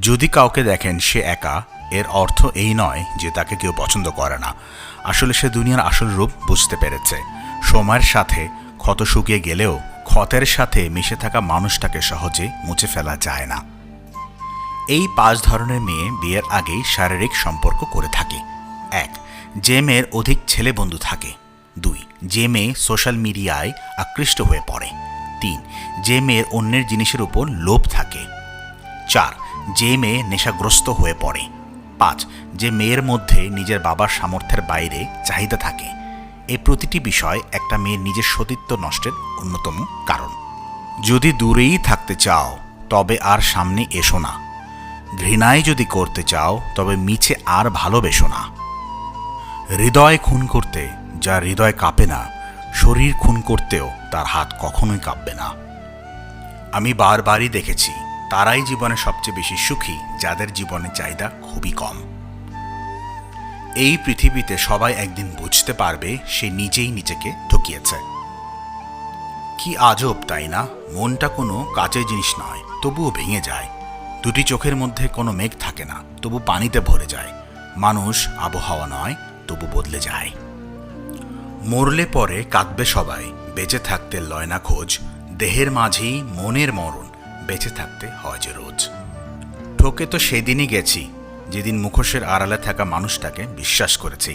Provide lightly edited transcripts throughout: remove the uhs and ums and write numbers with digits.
যদি কাউকে দেখেন সে একা, এর অর্থ এই নয় যে তাকে কেউ পছন্দ করে না। আসলে সে দুনিয়ার আসল রূপ বুঝতে পেরেছে। সময়ের সাথে ক্ষত শুকিয়ে গেলেও ক্ষতের সাথে মিশে থাকা মানুষটাকে সহজে মুছে ফেলা যায় না। এই 5 ধরনের মেয়ে বিয়ের আগেই শারীরিক সম্পর্ক করে থাকে। 1. যে মেয়ের অধিক ছেলে বন্ধু থাকে। 2. যে মেয়ে সোশ্যাল মিডিয়ায় আকৃষ্ট হয়ে পড়ে। 3. যে মেয়ের অন্যের জিনিসের উপর লোভ থাকে। 4. যে মেয়ে নেশাগ্রস্ত হয়ে পড়ে। 5. যে মেয়ের মধ্যে নিজের বাবার সামর্থ্যের বাইরে চাহিদা থাকে। এই প্রতিটি বিষয় একটা মেয়ের নিজের সতীত্ব নষ্টের অন্যতম কারণ। যদি দূরেই থাকতে চাও তবে আর সামনে এসো না। ঘৃণায় যদি করতে চাও তবে মিছে আর ভালোবেসো না। হৃদয় খুন করতে যার হৃদয় কাঁপে না, শরীর খুন করতেও তার হাত কখনোই কাঁপবে না। আমি বারবারই দেখেছি তারাই জীবনে সবচেয়ে বেশি সুখী যাদের জীবনে চাহিদা খুবই কম। এই পৃথিবীতে সবাই একদিন বুঝতে পারবে সে নিজেই নিজেকে ঠকিয়েছে। কি আজব তাই না? মনটা কোনো কাচের জিনিস নয়, তবুও ভেঙে যায়। দুটি চোখের মধ্যে কোনো মেঘ থাকে না, তবু পানিতে ভরে যায়। মানুষ আবহাওয়া নয়, তবু বদলে যায়। মরলে পরে কাঁদবে সবাই, বেঁচে থাকতে লয় না খোঁজ। দেহের মাঝেই মনের মরণ, বেঁচে থাকতে হয় যে রোজ। ঠকে তো সেদিনই গেছি যেদিন মুখোশের আড়ালে থাকা মানুষটাকে বিশ্বাস করেছি।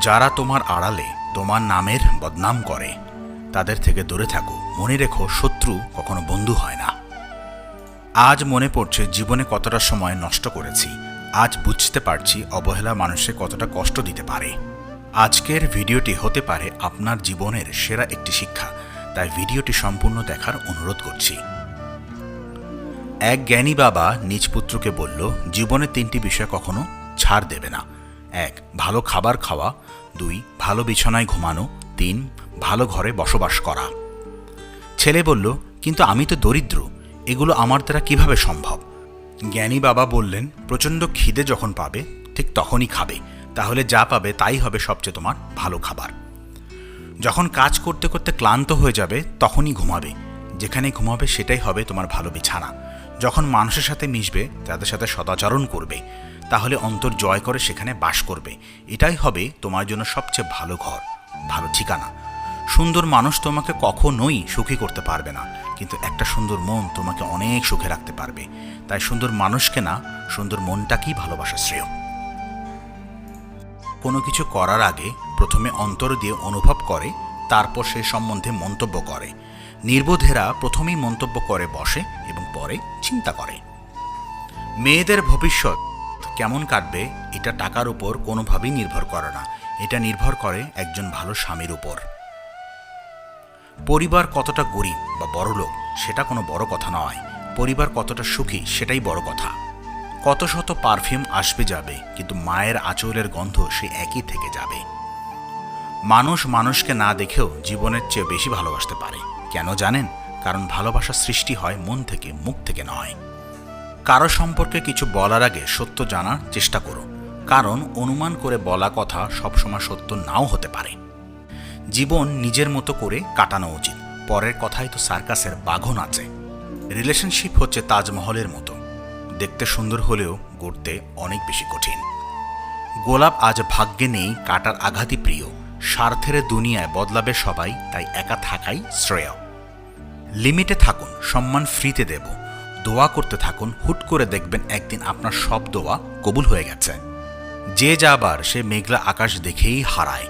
যারা তোমার আড়ালে তোমার নামের বদনাম করে তাদের থেকে দূরে থাকো। মনে রেখো, শত্রু কখনো বন্ধু হয় না। আজ মনে পড়ছে জীবনে কতটা সময় নষ্ট করেছি। আজ বুঝতে পারছি অবহেলা মানুষে কতটা কষ্ট দিতে পারে। আজকের ভিডিওটি হতে পারে আপনার জীবনের সেরা একটি শিক্ষা, তাই ভিডিওটি সম্পূর্ণ দেখার অনুরোধ করছি। এক জ্ঞানী বাবা নিজ পুত্রকে বলল, জীবনে 3টি বিষয় কখনো ছাড় দেবে না। 1. ভালো খাবার খাওয়া। 2. ভালো বিছানায় ঘুমানো। 3. ভালো ঘরে বসবাস করা। ছেলে বলল, কিন্তু আমি তো দরিদ্র, এগুলো আমার দ্বারা কিভাবে সম্ভব? জ্ঞানী বাবা বললেন, প্রচণ্ড খিদে যখন পাবে ঠিক তখনই খাবে, তাহলে যা পাবে তাই হবে সবচেয়ে তোমার ভালো খাবার। যখন কাজ করতে করতে ক্লান্ত হয়ে যাবে তখনই ঘুমাবে, যেখানে ঘুমাবে সেটাই হবে তোমার ভালো বিছানা। যখন মানুষের সাথে মিশবে, তাদের সাথে সদাচরণ করবে, তাহলে অন্তর জয় করে সেখানে বাস করবে। এটাই হবে তোমার জন্য সবচেয়ে ভালো ঘর, ভালো ঠিকানা। সুন্দর মানুষ তোমাকে কখনোই সুখী করতে পারবে না, কিন্তু একটা সুন্দর মন তোমাকে অনেক সুখে রাখতে পারবে। তাই সুন্দর মানুষকে না, সুন্দর মনটাকেই ভালোবাসা শ্রেয়। কোনো কিছু করার আগে প্রথমে অন্তর দিয়ে অনুভব করে, তারপর সে সম্বন্ধে মন্তব্য করে। নির্বোধেরা প্রথমেই মন্তব্য করে বসে এবং পরে চিন্তা করে। মেয়েদের ভবিষ্যৎ কেমন কাটবে এটা টাকার উপর কোনোভাবেই নির্ভর করে না, এটা নির্ভর করে একজন ভালো স্বামীর উপর। পরিবার কতটা গরিব বা বড়লোক সেটা কোনো বড় কথা নয়, পরিবার কতটা সুখী সেটাই বড় কথা। কত শত পারফিউম আসবে যাবে, কিন্তু মায়ের আঁচলের গন্ধ সে একই থেকে যাবে। মানুষ মানুষকে না দেখেও জীবনের চেয়ে বেশি ভালোবাসতে পারে। কেন জানেন? কারণ ভালোবাসা সৃষ্টি হয় মন থেকে, মুখ থেকে নয়। কারো সম্পর্কে কিছু বলার আগে সত্য জানার চেষ্টা করো, কারণ অনুমান করে বলা কথা সবসময় সত্য নাও হতে পারে। জীবন নিজের মতো করে কাটানো উচিত, পরের কথাই তো সার্কাসের বাঘও নাচে। রিলেশনশিপ হচ্ছে তাজমহলের মতো, দেখতে সুন্দর হলেও গড়তে অনেক বেশি কঠিন। গোলাপ আজ ভাগ্যে নেই, কাটার আঘাতই প্রিয়। স্বার্থের দুনিয়ায় বদলাবে সবাই, তাই একা থাকাই শ্রেয়। লিমিটে থাকুন, সম্মান ফ্রিতে দেব। দোয়া করতে থাকুন, হুট করে দেখবেন একদিন আপনার সব দোয়া কবুল হয়ে গেছে। যে যাবার সে মেঘলা আকাশ দেখেই হারায়,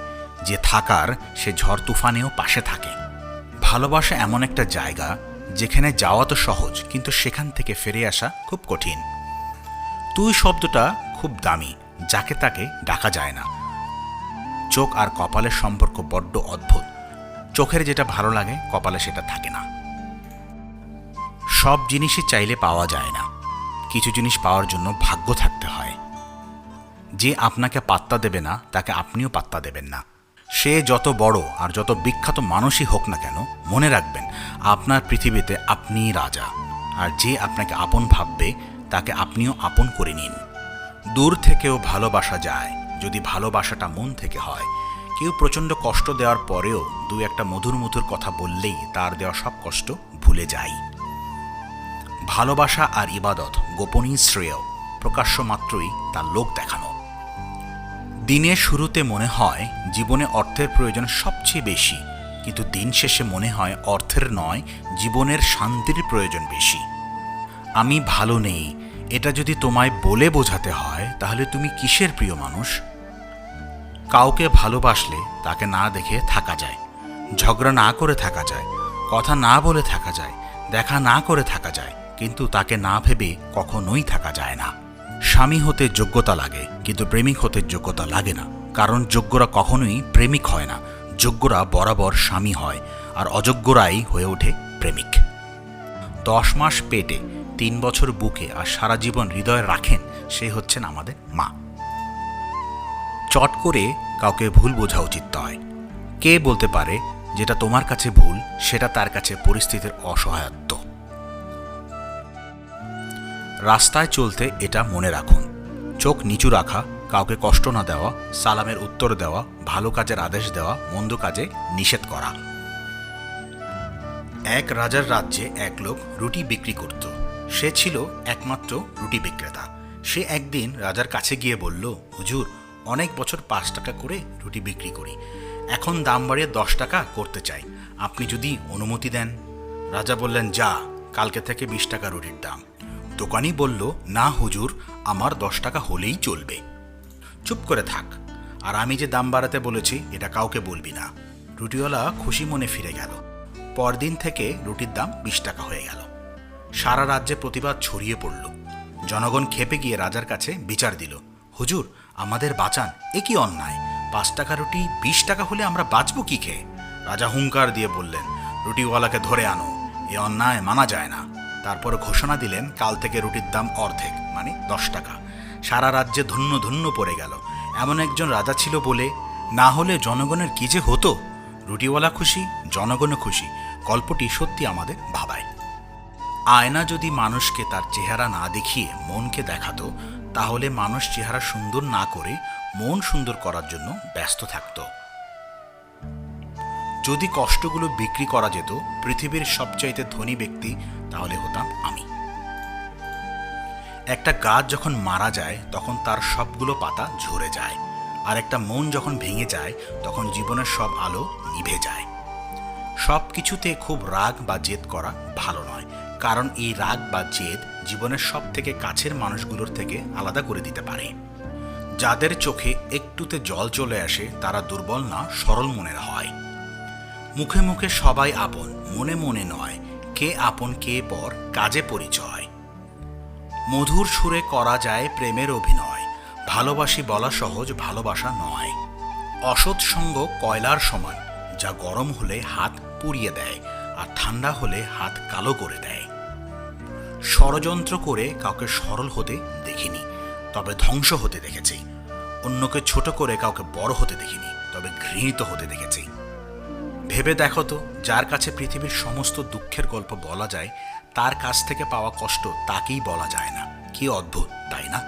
যে থাকার সে ঝড় তুফানেও পাশে থাকে। ভালোবাসা এমন একটা জায়গা যেখানে যাওয়া তো সহজ, কিন্তু সেখান থেকে ফিরে আসা খুব কঠিন। তুই শব্দটা খুব দামি, যাকে তাকে ডাকা যায় না। চোখ আর কপালের সম্পর্ক বড্ড অদ্ভুত, চোখের যেটা ভালো লাগে কপালে সেটা থাকে না। সব জিনিসই চাইলে পাওয়া যায় না, কিছু জিনিস পাওয়ার জন্য ভাগ্য থাকতে হয়। যে আপনাকে পাত্তা দেবে না তাকে আপনিও পাত্তা দেবেন না। সে যত বড় আর যত বিখ্যাত মানুষই হোক না কেন, মনে রাখবেন আপনার পৃথিবীতে আপনিই রাজা। আর যে আপনাকে আপন ভাববে তাকে আপনিও আপন করে নিন। দূর থেকেও ভালোবাসা যায় যদি ভালোবাসাটা মন থেকে হয়। কেউ প্রচণ্ড কষ্ট দেওয়ার পরেও 2 একটা মধুর মধুর কথা বললেই তার দেওয়া সব কষ্ট ভুলে যায়। ভালোবাসা আর ইবাদত গোপনীয় শ্রেয়, প্রকাশ্য মাত্রই তার লোক দেখানো। দিনের শুরুতে মনে হয় জীবনে অর্থের প্রয়োজন সবচেয়ে বেশি, কিন্তু দিন শেষে মনে হয় অর্থের নয়, জীবনের শান্তির প্রয়োজন বেশি। আমি ভালো নেই, এটা যদি তোমায় বলে বোঝাতে হয় তাহলে তুমি কিসের প্রিয় মানুষ? কাউকে ভালোবাসলে তাকে না দেখে থাকা যায়, ঝগড়া না করে থাকা যায়, কথা না বলে থাকা যায়, দেখা না করে থাকা যায়, কিন্তু তাকে না ভেবে কখনোই থাকা যায় না। স্বামী হতে যোগ্যতা লাগে, কিন্তু প্রেমিক হতে যোগ্যতা লাগে না, কারণ যোগ্যরা কখনোই প্রেমিক হয় না, যোগ্যরা বরাবর স্বামী হয়, আর অযোগ্যরাই হয়ে ওঠে প্রেমিক। 10 মাস পেটে, 3 বছর বুকে, আর সারা জীবন হৃদয়ে রাখেন, সে হচ্ছেন আমাদের মা। চট করে কাউকে ভুল বোঝা উচিত নয়। কে বলতে পারে যেটা তোমার কাছে ভুল, সেটা তার কাছে পরিস্থিতির অসহায়ত্ব। রাস্তায় চলতে এটা মনে রাখুন: চোখ নিচু রাখা, কাউকে কষ্ট না দেওয়া, সালামের উত্তর দেওয়া, ভালো কাজের আদেশ দেওয়া, মন্দ কাজে নিষেধ করা। এক রাজার রাজ্যে এক লোক রুটি বিক্রি করত। সে ছিল একমাত্র রুটি বিক্রেতা। সে একদিন রাজার কাছে গিয়ে বলল, হুজুর, অনেক বছর 5 টাকা করে রুটি বিক্রি করি, এখন দাম বাড়িয়ে 10 টাকা করতে চাই, আপনি যদি অনুমতি দেন। রাজা বললেন, যা, কালকে থেকে 20 টাকা রুটির দাম। দোকানি বলল, না হুজুর, আমার 10 টাকা হলেই চলবে। চুপ করে থাক, আর আমি যে দাম বাড়াতে বলেছি এটা কাউকে বলবি না। রুটিওয়ালা খুশি মনে ফিরে গেল। পরদিন থেকে রুটির দাম 20 টাকা হয়ে গেল। সারা রাজ্যে প্রতিবাদ ছড়িয়ে পড়ল। জনগণ ক্ষেপে গিয়ে রাজার কাছে বিচার দিল, হুজুর, আমাদের বাঁচান, এ কি অন্যায়, 5 টাকা রুটি 20 টাকা হলে আমরা বাঁচব কি খেয়ে? রাজা হুঙ্কার দিয়ে বললেন, রুটিওয়ালাকে ধরে আনো, এ অন্যায় মানা যায় না। তারপর ঘোষণা দিলেন, কাল থেকে রুটির দাম অর্ধেক, মানে 10 টাকা। সারা রাজ্যে ধন্য ধন্য পড়ে গেল। এমন একজন রাজা ছিল বলে, না হলে জনগণের কি যে হতো। রুটিওয়ালা খুশি, জনগণও খুশি। গল্পটি সত্যি আমাদের ভাবায়। আয়না যদি মানুষকে তার চেহারা না দেখিয়ে মনকে দেখাতো, তাহলে মানুষ চেহারা সুন্দর না করে মন সুন্দর করার জন্য ব্যস্ত থাকত। যদি কষ্টগুলো বিক্রি করা যেত পৃথিবীর সবচাইতে ধনী ব্যক্তি, তাহলে হতাম আমি। একটা গাছ যখন মারা যায় তখন তার সবগুলো পাতা ঝরে যায়, আর একটা মন যখন ভেঙে যায় তখন জীবনের সব আলো নিভে যায়। সব কিছুতে খুব রাগ বা জেদ করা ভালো নয়, কারণ এই রাগ বা জেদ জীবনের সব থেকে কাছের মানুষগুলোর থেকে আলাদা করে দিতে পারে। যাদের চোখে একটুতে জল চলে আসে তারা দুর্বল না, সরল মনের হয়। মুখে মুখে সবাই আপন, মনে মনে নয়। কে আপন কে পর, কাজে পরিচয়। মধুর সুরে করা যায় প্রেমের অভিনয়, ভালোবাসি বলা সহজ, ভালোবাসা নয়। অসৎ সঙ্গ কয়লার সমান, যা গরম হলে হাত পুড়িয়ে দেয় আর ঠান্ডা হলে হাত কালো করে দেয়। ষড়যন্ত্র করে কাউকে সরল হতে দেখিনি, তবে ধ্বংস হতে দেখেছি। অন্যকে ছোট করে কাউকে বড় হতে দেখিনি, তবে ঘৃণিত হতে দেখেছি। ভেবে দেখো তো, যার কাছে পৃথিবীর সমস্ত দুঃখের গল্প বলা যায়, তার কাছ থেকে পাওয়া কষ্ট তাকেই বলা যায় না। কি অদ্ভুত, তাই না?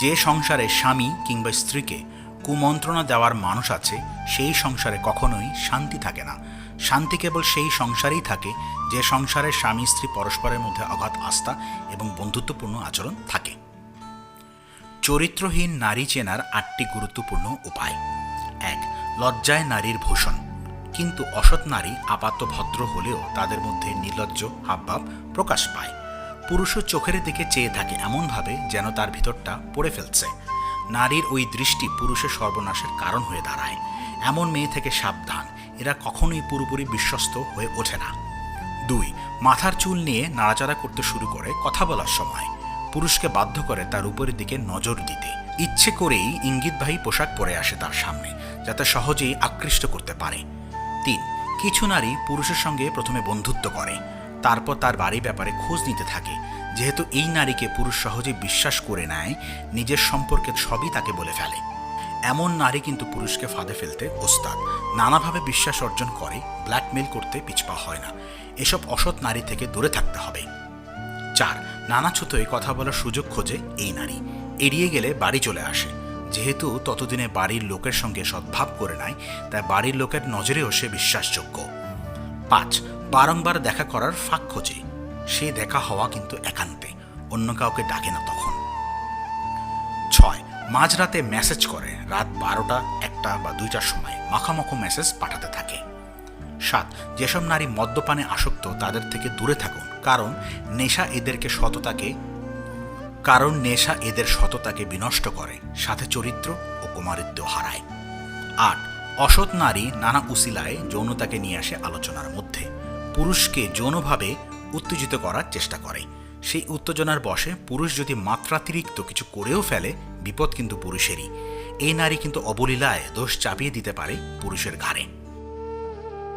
যে সংসারে স্বামী কিংবা স্ত্রীকে কুমন্ত্রণা দেওয়ার মানুষ আছে, সেই সংসারে কখনোই শান্তি থাকে না। শান্তি কেবল সেই সংসারেই থাকে যে সংসারে স্বামী স্ত্রী পরস্পরের মধ্যে অগাধ আস্থা এবং বন্ধুত্বপূর্ণ আচরণ থাকে। চরিত্রহীন নারী চেনার 8টি গুরুত্বপূর্ণ উপায়। 1. লজ্জায় নারীর ভূষণ। কিন্তু অসৎ নারী আপাত ভদ্র হলেও তাদের মধ্যে নির্লজ্জ হাবভাব প্রকাশ পায়। পুরুষও চোখের দিকে চেয়ে থাকে এমনভাবে যেন তার ভিতরটা পড়ে ফেলছে। নারীর ওই দৃষ্টি পুরুষের সর্বনাশের কারণ হয়ে দাঁড়ায়। এমন মেয়ে থেকে সাবধান, এরা কখনোই পুরোপুরি বিশ্বস্ত হয়ে ওঠে না। 2. মাথার চুল নিয়ে নাড়াচাড়া করতে শুরু করে কথা বলার সময়। পুরুষকে বাধ্য করে তার উপরের দিকে নজর দিতে। ইচ্ছে করেই ইঙ্গিতবাহী পোশাক পরে আসে তার সামনে, যাতে সহজেই আকৃষ্ট করতে পারে। 3. কিছু নারী পুরুষের সঙ্গে প্রথমে বন্ধুত্ব করে, তারপর তার বাড়ির ব্যাপারে খোঁজ নিতে থাকে। যেহেতু এই নারীকে পুরুষ সহজে বিশ্বাস করে নেয়, নিজের সম্পর্কে সবই তাকে বলে ফেলে। এমন নারী কিন্তু পুরুষকে ফাঁদে ফেলতে ওস্তাদ, নানাভাবে বিশ্বাস অর্জন করে, ব্ল্যাকমেল করতে পিছপা হয় না। এসব অসৎ নারী থেকে দূরে থাকতে হবে। 4. নানা ছুতোয় কথা বলার সুযোগ খোঁজে এই নারী, এড়িয়ে গেলে বাড়ি চলে আসে। যেহেতু ততদিনে বাড়ির লোকের সঙ্গে সদ্ভাব করে নেয়, তাই বাড়ির লোকের নজরেও সে বিশ্বাসযোগ্য। 5. বারংবার দেখা করার ফাঁক খোঁজে। সেই দেখা হওয়া কিন্তু একান্তে, অন্য কাউকে ডাকে না তখন। 6, মাঝরাতে মেসেজ করে, রাত 12টা, 1টা বা 2টার সময় মাখামাখো মেসেজ পাঠাতে থাকে। 7, যেসব নারী মদ্যপানে আসক্ত তাদের থেকে দূরে থাকুন, কারণ নেশা এদের সততাকে বিনষ্ট করে, সাথে চরিত্র ও কুমারিত্ব হারায়। 8, অসৎ নারী নানা উসিলায় যৌনতাকে নিয়ে আসে আলোচনার মধ্যে, পুরুষকে যৌনভাবে উত্তেজিত করার চেষ্টা করে। সেই উত্তেজনার বশে পুরুষ যদি মাত্রাতিরিক্ত কিছু করেও ফেলে, বিপদ কিন্তু পুরুষেরই। এই নারী কিন্তু অবলীলায় দোষ চাপিয়ে দিতে পারে পুরুষের ঘাড়ে।